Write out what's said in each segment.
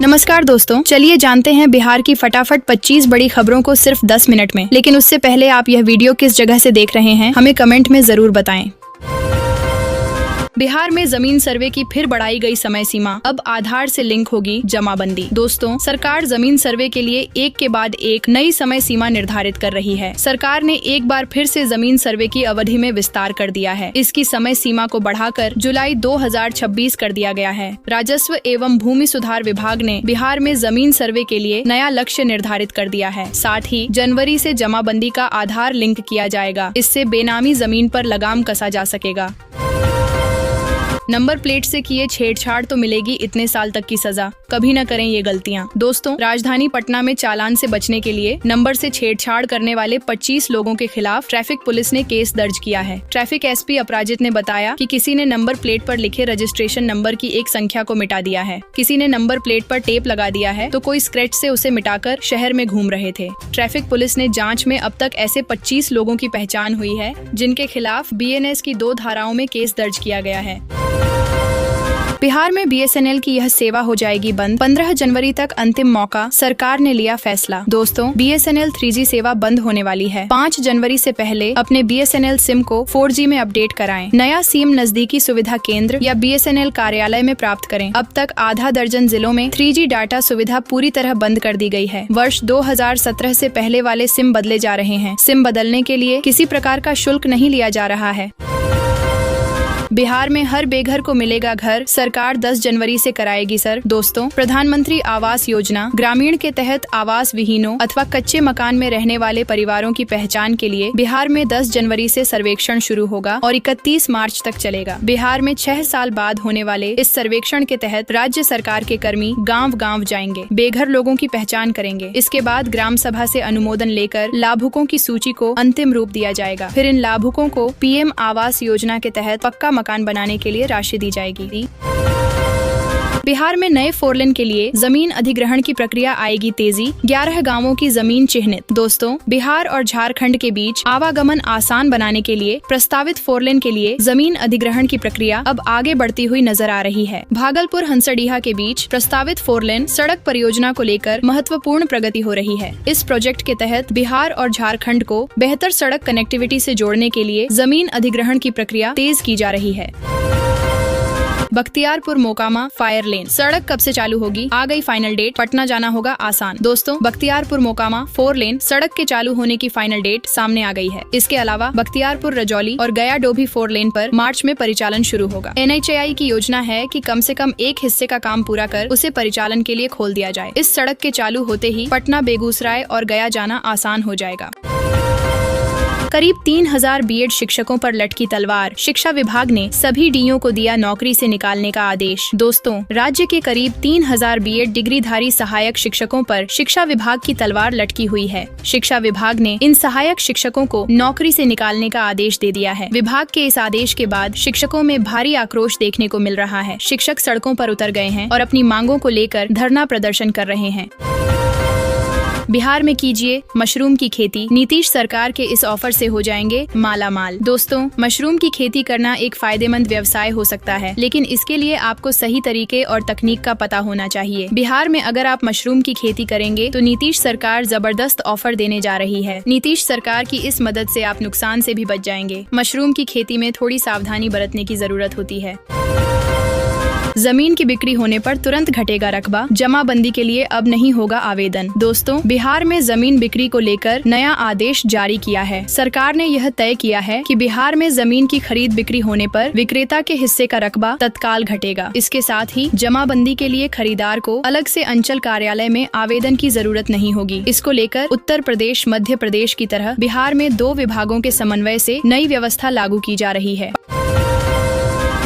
नमस्कार दोस्तों, चलिए जानते हैं बिहार की फटाफट 25 बड़ी खबरों को सिर्फ 10 मिनट में। लेकिन उससे पहले आप यह वीडियो किस जगह से देख रहे हैं हमें कमेंट में जरूर बताएं। बिहार में जमीन सर्वे की फिर बढ़ाई गई समय सीमा, अब आधार से लिंक होगी जमाबंदी। दोस्तों, सरकार जमीन सर्वे के लिए एक के बाद एक नई समय सीमा निर्धारित कर रही है। सरकार ने एक बार फिर से जमीन सर्वे की अवधि में विस्तार कर दिया है। इसकी समय सीमा को बढ़ाकर जुलाई 2026 कर दिया गया है। राजस्व एवं भूमि सुधार विभाग ने बिहार में जमीन सर्वे के लिए नया लक्ष्य निर्धारित कर दिया है। साथ ही जनवरी से जमाबंदी का आधार लिंक किया जाएगा। इससे बेनामी जमीन पर लगाम कसा जा सकेगा। नंबर प्लेट से किए छेड़छाड़ तो मिलेगी इतने साल तक की सजा, कभी न करें ये गलतियां। दोस्तों, राजधानी पटना में चालान से बचने के लिए नंबर से छेड़छाड़ करने वाले 25 लोगों के खिलाफ ट्रैफिक पुलिस ने केस दर्ज किया है। ट्रैफिक एसपी अपराजित ने बताया कि किसी ने नंबर प्लेट पर लिखे रजिस्ट्रेशन नंबर की एक संख्या को मिटा दिया है। किसी ने नंबर प्लेट पर टेप लगा दिया है तो कोई स्क्रैच से उसे मिटाकर शहर में घूम रहे थे। ट्रैफिक पुलिस ने जाँच में अब तक ऐसे 25 लोगों की पहचान हुई है जिनके खिलाफ BNS की 2 धाराओं में केस दर्ज किया गया है। बिहार में BSNL की यह सेवा हो जाएगी बंद, 15 जनवरी तक अंतिम मौका, सरकार ने लिया फैसला। दोस्तों, BSNL 3G सेवा बंद होने वाली है। 5 जनवरी से पहले अपने BSNL सिम को 4G में अपडेट कराएं। नया सिम नजदीकी सुविधा केंद्र या BSNL कार्यालय में प्राप्त करें। अब तक आधा दर्जन जिलों में 3G डाटा सुविधा पूरी तरह बंद कर दी गई है। वर्ष 2017 से पहले वाले सिम बदले जा रहे हैं। सिम बदलने के लिए किसी प्रकार का शुल्क नहीं लिया जा रहा है। बिहार में हर बेघर को मिलेगा घर, सरकार 10 जनवरी से कराएगी सर। दोस्तों, प्रधानमंत्री आवास योजना ग्रामीण के तहत आवास विहीनों अथवा कच्चे मकान में रहने वाले परिवारों की पहचान के लिए बिहार में 10 जनवरी से सर्वेक्षण शुरू होगा और 31 मार्च तक चलेगा। बिहार में 6 साल बाद होने वाले इस सर्वेक्षण के तहत राज्य सरकार के कर्मी गाँव-गाँव जाएंगे, बेघर लोगों की पहचान करेंगे। इसके बाद ग्राम सभा से अनुमोदन लेकर लाभुकों की सूची को अंतिम रूप दिया जाएगा। फिर इन लाभुकों को PM आवास योजना के तहत पक्का मकान बनाने के लिए राशि दी जाएगी। बिहार में नए 4 लेन के लिए जमीन अधिग्रहण की प्रक्रिया आएगी तेजी, 11 गांवों की जमीन चिन्हित। दोस्तों, बिहार और झारखंड के बीच आवागमन आसान बनाने के लिए प्रस्तावित 4 लेन के लिए जमीन अधिग्रहण की प्रक्रिया अब आगे बढ़ती हुई नजर आ रही है। भागलपुर हंसडीहा के बीच प्रस्तावित 4 लेन सड़क परियोजना को लेकर महत्वपूर्ण प्रगति हो रही है। इस प्रोजेक्ट के तहत बिहार और झारखंड को बेहतर सड़क कनेक्टिविटी से जोड़ने के लिए जमीन अधिग्रहण की प्रक्रिया तेज की जा रही है। बख्तियारपुर मोकामा फायर लेन सड़क कब से चालू होगी? आ गई फाइनल डेट, पटना जाना होगा आसान। दोस्तों, बख्तियारपुर मोकामा 4 लेन सड़क के चालू होने की फाइनल डेट सामने आ गई है। इसके अलावा बख्तियारपुर रजौली और गया डोभी 4 लेन पर मार्च में परिचालन शुरू होगा। NHAI की योजना है कि कम से कम एक हिस्से का काम पूरा कर उसे परिचालन के लिए खोल दिया जाए। इस सड़क के चालू होते ही पटना, बेगूसराय और गया जाना आसान हो जाएगा। करीब 3000 B.Ed शिक्षकों पर लटकी तलवार, शिक्षा विभाग ने सभी DO को दिया नौकरी से निकालने का आदेश। दोस्तों, राज्य के करीब 3000 B.Ed डिग्रीधारी सहायक शिक्षकों पर शिक्षा विभाग की तलवार लटकी हुई है। शिक्षा विभाग ने इन सहायक शिक्षकों को नौकरी से निकालने का आदेश दे दिया है। विभाग के इस आदेश के बाद शिक्षकों में भारी आक्रोश देखने को मिल रहा है। शिक्षक सड़कों पर उतर गए हैं और अपनी मांगों को लेकर धरना प्रदर्शन कर रहे हैं। बिहार में कीजिए मशरूम की खेती, नीतीश सरकार के इस ऑफर से हो जाएंगे माला माल। दोस्तों, मशरूम की खेती करना एक फायदेमंद व्यवसाय हो सकता है, लेकिन इसके लिए आपको सही तरीके और तकनीक का पता होना चाहिए। बिहार में अगर आप मशरूम की खेती करेंगे तो नीतीश सरकार जबरदस्त ऑफर देने जा रही है। नीतीश सरकार की इस मदद से आप नुकसान से भी बच जाएंगे। मशरूम की खेती में थोड़ी सावधानी बरतने की जरूरत होती है। जमीन की बिक्री होने पर तुरंत घटेगा रकबा, जमाबंदी के लिए अब नहीं होगा आवेदन। दोस्तों, बिहार में जमीन बिक्री को लेकर नया आदेश जारी किया है। सरकार ने यह तय किया है कि बिहार में जमीन की खरीद बिक्री होने पर विक्रेता के हिस्से का रकबा तत्काल घटेगा। इसके साथ ही जमाबंदी के लिए खरीदार को अलग से अंचल कार्यालय में आवेदन की जरूरत नहीं होगी। इसको लेकर उत्तर प्रदेश, मध्य प्रदेश की तरह बिहार में 2 विभागों के समन्वय से नई व्यवस्था लागू की जा रही है।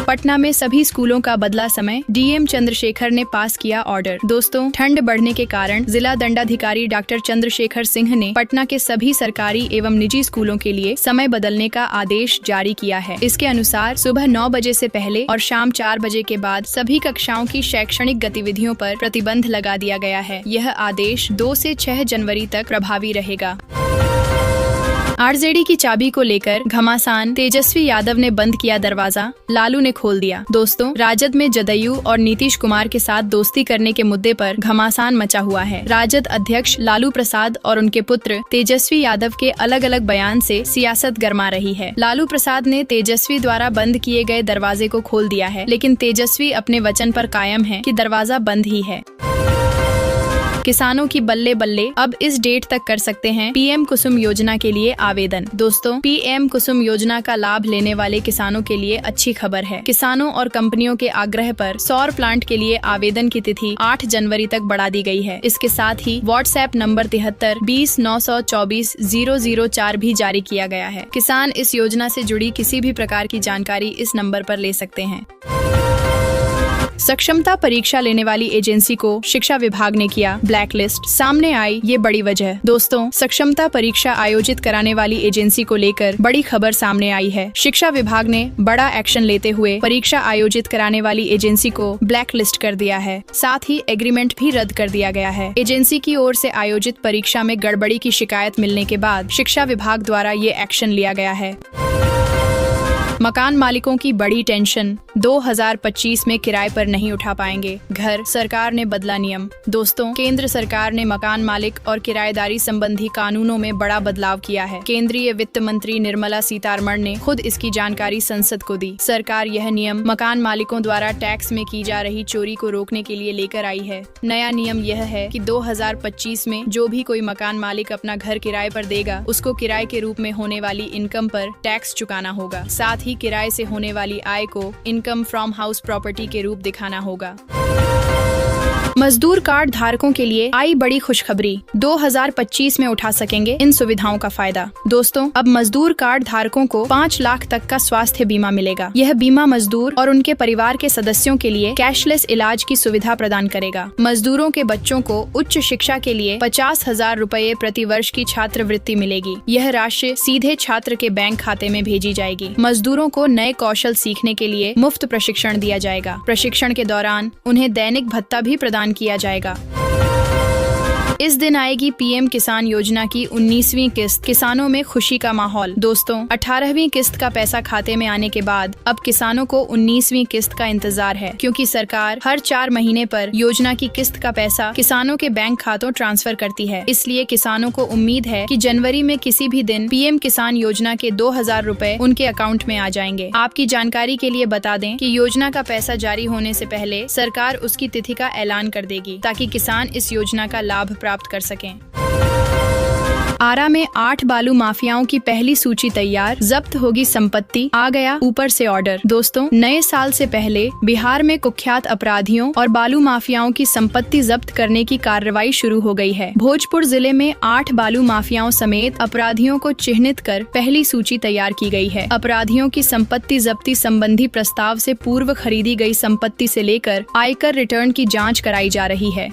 पटना में सभी स्कूलों का बदला समय, DM चंद्रशेखर ने पास किया ऑर्डर। दोस्तों, ठंड बढ़ने के कारण जिला दंडाधिकारी डॉक्टर चंद्रशेखर सिंह ने पटना के सभी सरकारी एवं निजी स्कूलों के लिए समय बदलने का आदेश जारी किया है। इसके अनुसार सुबह 9 बजे से पहले और शाम 4 बजे के बाद सभी कक्षाओं की शैक्षणिक गतिविधियों पर प्रतिबंध लगा दिया गया है। यह आदेश 2 से 6 जनवरी तक प्रभावी रहेगा। आरजेडी की चाबी को लेकर घमासान, तेजस्वी यादव ने बंद किया दरवाजा, लालू ने खोल दिया। दोस्तों, राजद में जदयू और नीतीश कुमार के साथ दोस्ती करने के मुद्दे पर घमासान मचा हुआ है। राजद अध्यक्ष लालू प्रसाद और उनके पुत्र तेजस्वी यादव के अलग अलग बयान से सियासत गरमा रही है। लालू प्रसाद ने तेजस्वी द्वारा बंद किए गए दरवाजे को खोल दिया है, लेकिन तेजस्वी अपने वचन पर कायम है कि दरवाजा बंद ही है। किसानों की बल्ले बल्ले, अब इस डेट तक कर सकते हैं पीएम कुसुम योजना के लिए आवेदन। दोस्तों, पीएम कुसुम योजना का लाभ लेने वाले किसानों के लिए अच्छी खबर है। किसानों और कंपनियों के आग्रह पर सौर प्लांट के लिए आवेदन की तिथि 8 जनवरी तक बढ़ा दी गई है। इसके साथ ही व्हाट्सएप नंबर 73 20 924 004 भी जारी किया गया है। किसान इस योजना से जुड़ी किसी भी प्रकार की जानकारी इस नंबर पर ले सकते हैं। सक्षमता परीक्षा लेने वाली एजेंसी को शिक्षा विभाग ने किया ब्लैकलिस्ट, सामने आई ये बड़ी वजह। दोस्तों, सक्षमता परीक्षा आयोजित कराने वाली एजेंसी को लेकर बड़ी खबर सामने आई है। शिक्षा विभाग ने बड़ा एक्शन लेते हुए परीक्षा आयोजित कराने वाली एजेंसी को ब्लैकलिस्ट कर दिया है। साथ ही एग्रीमेंट भी रद्द कर दिया गया है। एजेंसी की ओर से आयोजित परीक्षा में गड़बड़ी की शिकायत मिलने के बाद शिक्षा विभाग द्वारा ये एक्शन लिया गया है। मकान मालिकों की बड़ी टेंशन, 2025 में किराए पर नहीं उठा पाएंगे घर, सरकार ने बदला नियम। दोस्तों, केंद्र सरकार ने मकान मालिक और किराएदारी संबंधी कानूनों में बड़ा बदलाव किया है। केंद्रीय वित्त मंत्री निर्मला सीतारमण ने खुद इसकी जानकारी संसद को दी। सरकार यह नियम मकान मालिकों द्वारा टैक्स में की जा रही चोरी को रोकने के लिए लेकर आई है। नया नियम यह है कि 2025 में जो भी कोई मकान मालिक अपना घर किराए पर देगा, उसको किराए के रूप में होने वाली इनकम पर टैक्स चुकाना होगा। साथ ही किराए से होने वाली आय को इनकम फ्रॉम हाउस प्रॉपर्टी के रूप दिखाना होगा। मजदूर कार्ड धारकों के लिए आई बड़ी खुशखबरी, 2025 में उठा सकेंगे इन सुविधाओं का फायदा। दोस्तों, अब मजदूर कार्ड धारकों को 5 लाख तक का स्वास्थ्य बीमा मिलेगा। यह बीमा मजदूर और उनके परिवार के सदस्यों के लिए कैशलेस इलाज की सुविधा प्रदान करेगा। मजदूरों के बच्चों को उच्च शिक्षा के लिए 50,000 रुपए प्रति वर्ष की छात्रवृत्ति मिलेगी। यह राशि सीधे छात्र के बैंक खाते में भेजी जाएगी। मजदूरों को नए कौशल सीखने के लिए मुफ्त प्रशिक्षण दिया जाएगा। प्रशिक्षण के दौरान उन्हें दैनिक भत्ता भी प्रदान किया जाएगा। इस दिन आएगी पीएम किसान योजना की 19वीं किस्त, किसानों में खुशी का माहौल। दोस्तों, 18वीं किस्त का पैसा खाते में आने के बाद अब किसानों को 19वीं किस्त का इंतजार है, क्योंकि सरकार हर 4 महीने पर योजना की किस्त का पैसा किसानों के बैंक खातों ट्रांसफर करती है। इसलिए किसानों को उम्मीद है कि जनवरी में किसी भी दिन पीएम किसान योजना के 2000 रुपए उनके अकाउंट में आ जाएंगे। आपकी जानकारी के लिए बता दें कि योजना का पैसा जारी होने से पहले सरकार उसकी तिथि का ऐलान कर देगी, ताकि किसान इस योजना का लाभ प्राप्त कर सकें। आरा में 8 बालू माफियाओं की पहली सूची तैयार, जब्त होगी संपत्ति, आ गया ऊपर से ऑर्डर। दोस्तों, नए साल से पहले बिहार में कुख्यात अपराधियों और बालू माफियाओं की संपत्ति जब्त करने की कार्रवाई शुरू हो गई है। भोजपुर जिले में 8 बालू माफियाओं समेत अपराधियों को चिन्हित कर पहली सूची तैयार की गई है। अपराधियों की संपत्ति जब्ती संबंधी प्रस्ताव से पूर्व खरीदी गई संपत्ति से लेकर आयकर रिटर्न की जाँच कराई जा रही है।